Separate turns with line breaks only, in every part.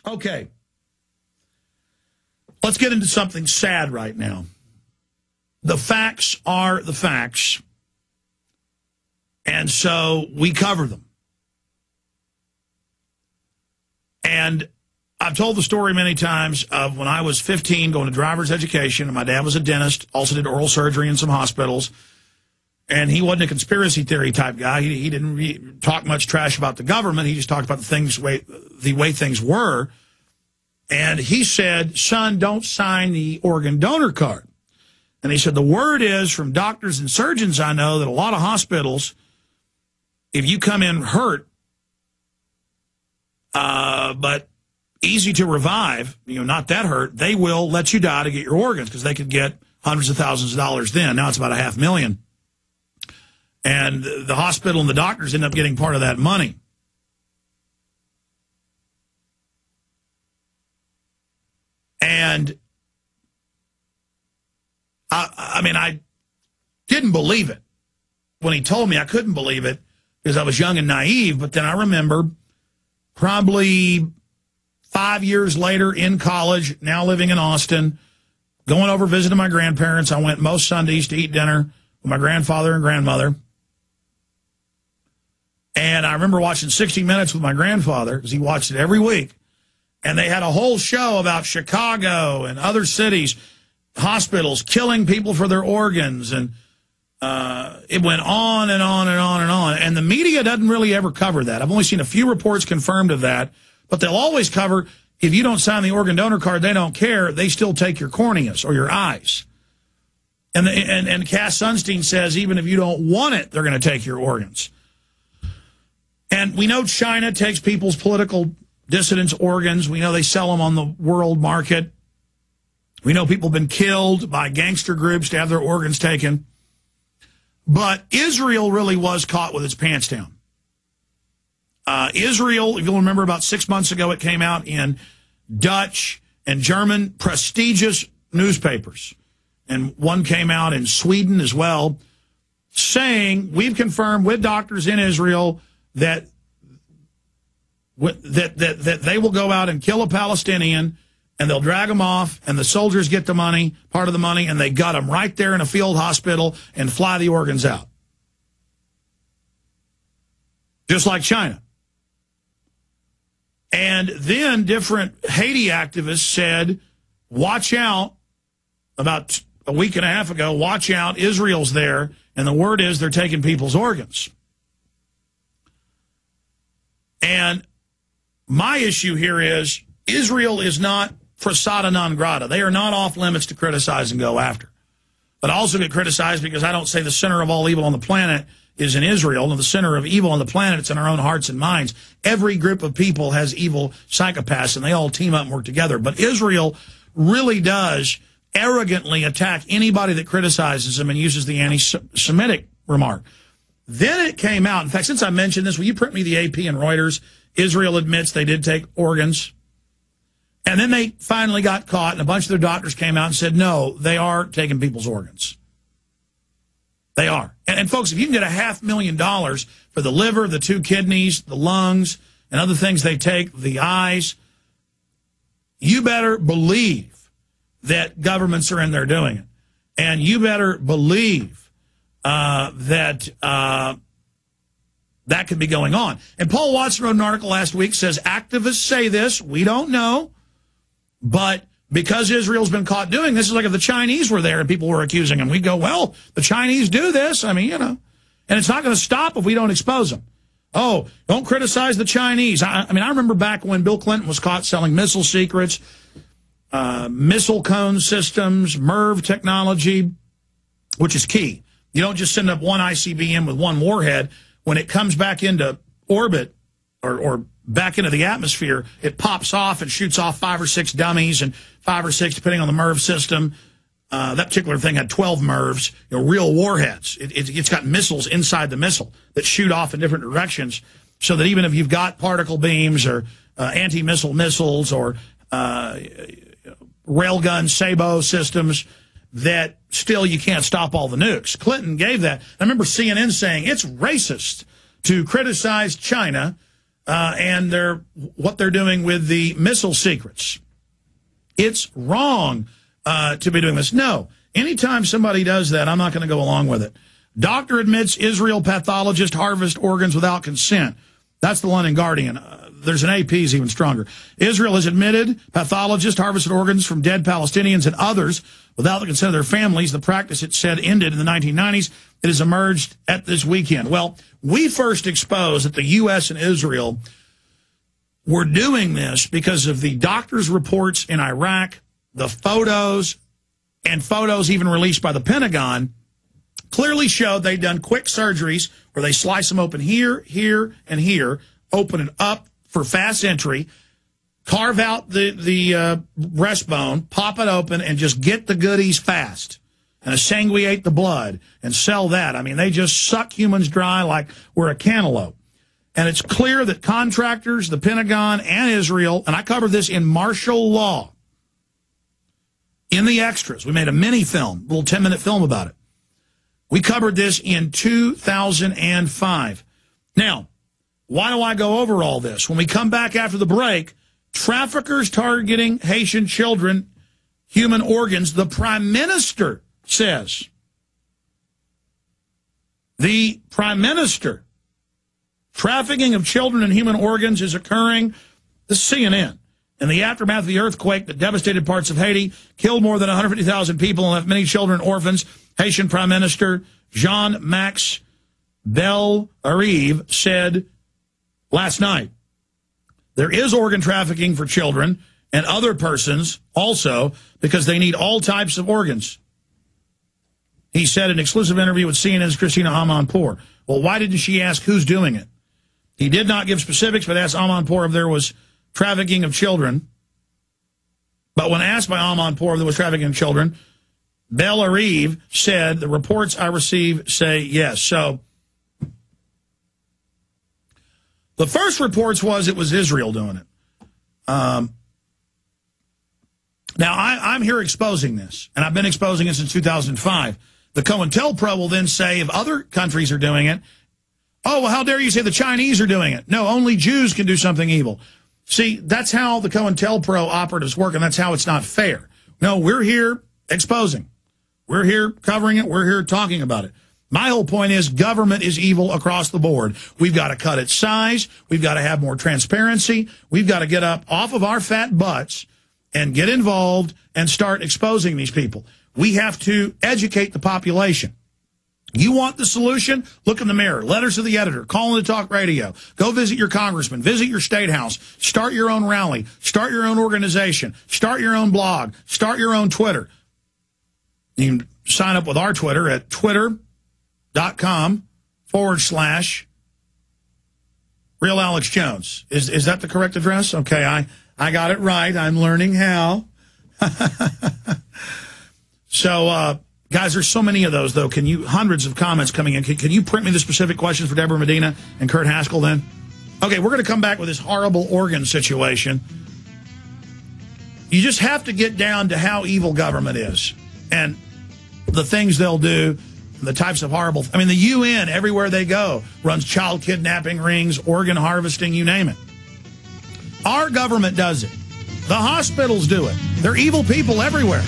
Okay. Let's get into something sad right now. The facts are the facts, and so we cover them. And I've told the story many times of when I was 15 going to driver's education, and my dad was a dentist, also did oral surgery in some hospitals, and he wasn't a conspiracy theory type guy. He didn't really talk much trash about the government. He just talked about the way things were. And he said, son, don't sign the organ donor card. And he said, the word is from doctors and surgeons I know that a lot of hospitals, if you come in hurt, but easy to revive, not that hurt, they will let you die to get your organs because they could get hundreds of thousands of dollars then. Now it's about $500,000. And the hospital and the doctors end up getting part of that money. And I didn't believe it. When he told me, I couldn't believe it because I was young and naive. But then I remember probably 5 years later in college, now living in Austin, going over visiting my grandparents. I went most Sundays to eat dinner with my grandfather and grandmother. And I remember watching 60 Minutes with my grandfather because he watched it every week. And they had a whole show about Chicago and other cities, hospitals killing people for their organs. And it went on and on and on and on. And the media doesn't really ever cover that. I've only seen a few reports confirmed of that. But they'll always cover, if you don't sign the organ donor card, they don't care. They still take your corneas or your eyes. And Cass Sunstein says even if you don't want it, they're going to take your organs. And we know China takes people's political dissidents' organs. We know they sell them on the world market. We know people have been killed by gangster groups to have their organs taken. But Israel really was caught with its pants down. Israel, if you'll remember, about 6 months ago, it came out in Dutch and German prestigious newspapers. And one came out in Sweden as well, saying, we've confirmed with doctors in Israel that they will go out and kill a Palestinian, and they'll drag them off, and the soldiers get the money, part of the money, and they gut them right there in a field hospital and fly the organs out. Just like China. And then different Haiti activists said, watch out, about a week and a half ago, watch out, Israel's there, and the word is they're taking people's organs. And my issue here is Israel is not persona non grata. They are not off limits to criticize and go after. But I also get criticized because I don't say the center of all evil on the planet is in Israel, and the center of evil on the planet, it's in our own hearts and minds. Every group of people has evil psychopaths, and they all team up and work together. But Israel really does arrogantly attack anybody that criticizes them and uses the anti-Semitic remark. Then it came out, in fact, since I mentioned this, will you print me the AP and Reuters? Israel admits they did take organs. And then they finally got caught, and a bunch of their doctors came out and said, no, they are taking people's organs. They are. And folks, if you can get $500,000 for the liver, the 2 kidneys, the lungs, and other things they take, the eyes, you better believe that governments are in there doing it. And you better believe that could be going on. And Paul Watson wrote an article last week, says activists say this, we don't know, but because Israel's been caught doing this, it's like if the Chinese were there and people were accusing them, we'd go, well, the Chinese do this. I mean, and it's not going to stop if we don't expose them. Oh, don't criticize the Chinese. I remember back when Bill Clinton was caught selling missile secrets, missile cone systems, MERV technology, which is key. You don't just send up one ICBM with one warhead. When it comes back into orbit or back into the atmosphere, it pops off and shoots off 5 or 6 dummies and 5 or 6, depending on the MERV system. That particular thing had 12 MERVs, real warheads. It's got missiles inside the missile that shoot off in different directions so that even if you've got particle beams or anti-missile missiles or railgun Sabo systems, that still you can't stop all the nukes. Clinton gave that. I remember CNN saying it's racist to criticize China and what they're doing with the missile secrets. It's wrong to be doing this. No, anytime somebody does that, I'm not going to go along with it. Doctor admits Israel pathologist harvest organs without consent. That's the London Guardian. There's an AP's even stronger. Israel has admitted pathologists harvested organs from dead Palestinians and others without the consent of their families. The practice, it said, ended in the 1990s. It has emerged at this weekend. Well, we first exposed that the U.S. and Israel were doing this because of the doctors' reports in Iraq, the photos, and photos even released by the Pentagon clearly showed they'd done quick surgeries where they slice them open here, here, and here, open it up for fast entry, carve out the breastbone, pop it open, and just get the goodies fast and sanguinate the blood and sell that. I mean, they just suck humans dry like we're a cantaloupe. And it's clear that contractors, the Pentagon, and Israel, and I covered this in martial law, in the extras. We made a mini film, a little 10-minute film about it. We covered this in 2005. Now, why do I go over all this? When we come back after the break, traffickers targeting Haitian children, human organs, the Prime Minister says. The Prime Minister. Trafficking of children and human organs is occurring. This is CNN. In the aftermath of the earthquake that devastated parts of Haiti, killed more than 150,000 people and left many children orphans, Haitian Prime Minister Jean-Max Bellerive said last night, there is organ trafficking for children and other persons also because they need all types of organs. He said in an exclusive interview with CNN's Christina Amanpour. Well, why didn't she ask who's doing it? He did not give specifics, but asked Amanpour if there was trafficking of children. But when asked by Amanpour if there was trafficking of children, Bellerive said, the reports I receive say yes. So the first reports was it was Israel doing it. Now, I'm here exposing this, and I've been exposing it since 2005. The COINTELPRO will then say if other countries are doing it, oh, well, how dare you say the Chinese are doing it? No, only Jews can do something evil. See, that's how the COINTELPRO operatives work, and that's how it's not fair. No, we're here exposing. We're here covering it. We're here talking about it. My whole point is government is evil across the board. We've got to cut its size. We've got to have more transparency. We've got to get up off of our fat butts and get involved and start exposing these people. We have to educate the population. You want the solution? Look in the mirror. Letters to the editor. Call into talk radio. Go visit your congressman. Visit your state house. Start your own rally. Start your own organization. Start your own blog. Start your own Twitter. You can sign up with our Twitter at twitter.com/Real Alex Jones. Is that the correct address? Okay, I got it right. I'm learning how. So, guys, there's so many of those, though. Hundreds of comments coming in. Can you print me the specific questions for Deborah Medina and Kurt Haskell then? Okay, we're going to come back with this horrible organ situation. You just have to get down to how evil government is and the things they'll do, the types of horrible... I mean, the UN, everywhere they go, runs child kidnapping rings, organ harvesting, you name it. Our government does it. The hospitals do it. They're evil people everywhere.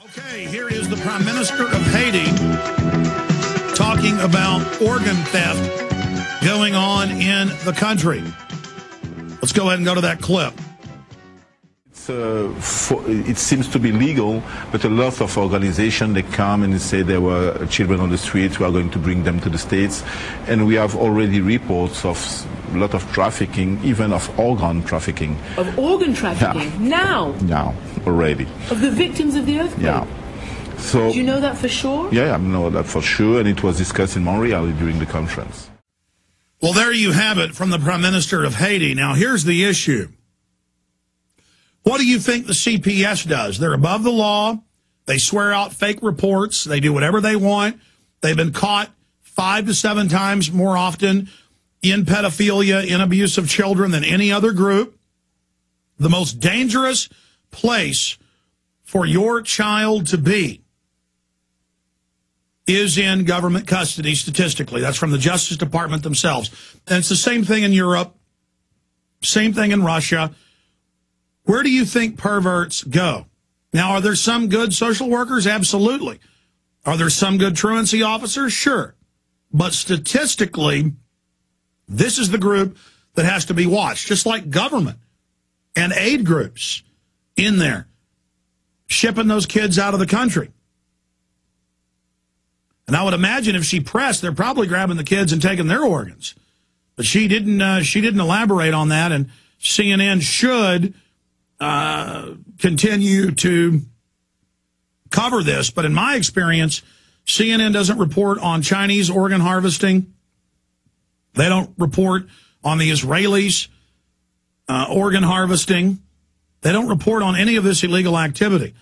Okay, here is the Prime Minister of Haiti talking about organ theft going on in the country. Let's go ahead and go to that clip.
It seems to be legal, but a lot of organizations, they come and they say there were children on the streets, we are going to bring them to the States. And we have already reports of a lot of trafficking, even of organ trafficking.
Of organ trafficking? Yeah. Now?
Now, already. Of
the victims of the earthquake?
Yeah. So,
do you know that for sure?
Yeah, I know that for sure, and it was discussed in Montreal during the conference.
Well, there you have it from the Prime Minister of Haiti. Now, here's the issue. What do you think the CPS does? They're above the law. They swear out fake reports. They do whatever they want. They've been caught 5 to 7 times more often in pedophilia, in abuse of children than any other group. The most dangerous place for your child to be is in government custody statistically. That's from the Justice Department themselves. And it's the same thing in Europe, same thing in Russia. Where do you think perverts go? Now, are there some good social workers? Absolutely. Are there some good truancy officers? Sure. But statistically, this is the group that has to be watched, just like government and aid groups in there, shipping those kids out of the country. And I would imagine if she pressed, they're probably grabbing the kids and taking their organs. But she didn't elaborate on that, and CNN should continue to cover this. But in my experience, CNN doesn't report on Chinese organ harvesting. They don't report on the Israelis organ harvesting. They don't report on any of this illegal activity.